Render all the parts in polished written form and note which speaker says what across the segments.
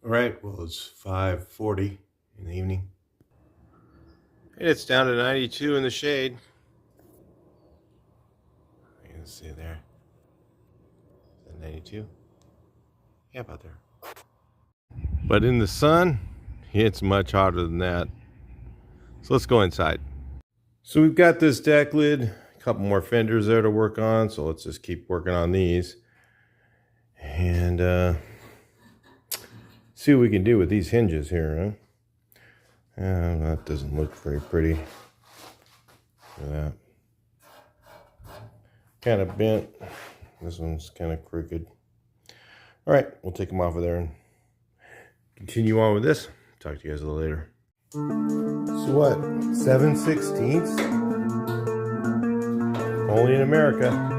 Speaker 1: All right, well, it's 5:40 in the evening. And it's down to 92 in the shade. You can see there. Is that 92? Yeah, about there. But in the sun, it's much hotter than that. So let's go inside. So we've got this deck lid, a couple more fenders there to work on. So let's just keep working on these. And see what we can do with these hinges here, huh? That doesn't look very pretty. Look at that. Kind of bent. This one's kind of crooked. All right, we'll take them off of there and continue on with this. Talk to you guys a little later. So what, 7/16? Only in America.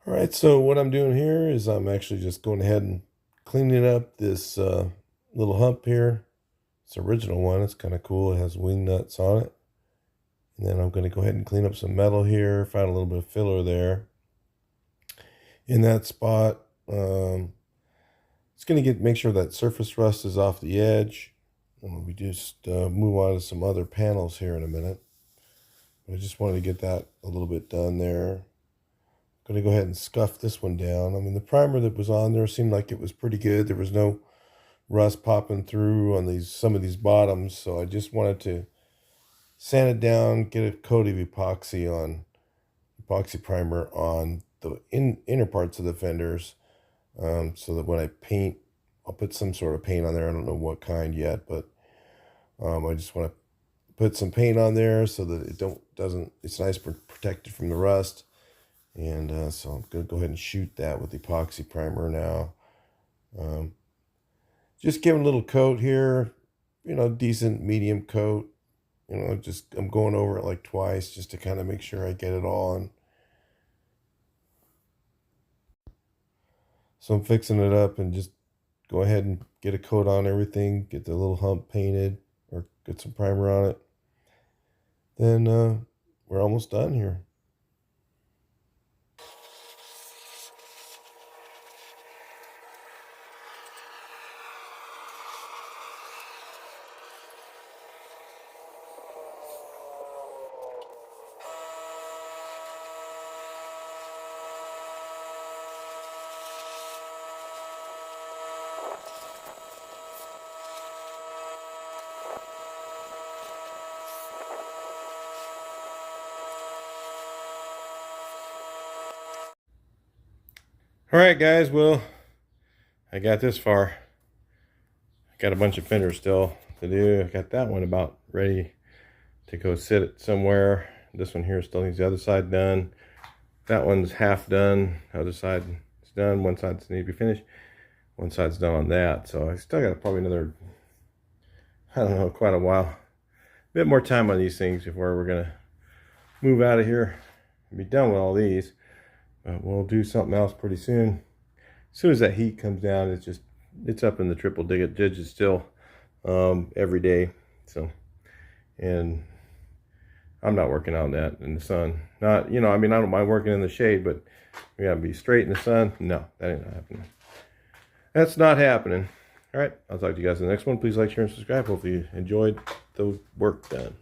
Speaker 1: All right, so what I'm doing here is I'm actually just going ahead and cleaning up this little hump here. It's the original one. It's kind of cool. It has wing nuts on it. And then I'm going to go ahead and clean up some metal here. Found a little bit of filler there in that spot. It's going to make sure that surface rust is off the edge. And we just move on to some other panels here in a minute. I just wanted to get that a little bit done there. Going to go ahead and scuff this one down. I mean, the primer that was on there seemed like it was pretty good. There was no rust popping through on some of these bottoms, so I just wanted to sand it down, get a coat of epoxy primer on the inner parts of the fenders, so that when I paint, I'll put some sort of paint on there. I don't know what kind yet, but I just want to put some paint on there so that it's nice protected from the rust. And so I'm going to go ahead and shoot that with the epoxy primer now. Just giving a little coat here, decent medium coat. I'm going over it like twice just to kind of make sure I get it all on. So I'm fixing it up and just go ahead and get a coat on everything, get the little hump painted or get some primer on it. Then we're almost done here. All right, guys, well, I got this far. I got a bunch of fenders still to do. I got that one about ready to go sit it somewhere. This one here still needs the other side done. That one's half done. The other side is done. One side's need to be finished. One side's done on that. So I still got probably another, I don't know, quite a while. A bit more time on these things before we're going to move out of here and be done with all these. But we'll do something else pretty soon. As soon as that heat comes down, it's up in the triple digits still every day. So, and I'm not working on that in the sun. Not, I mean, I don't mind working in the shade, but we gotta be straight in the sun. No, that ain't not happening. That's not happening. All right, I'll talk to you guys in the next one. Please like, share, and subscribe. Hopefully you enjoyed the work done.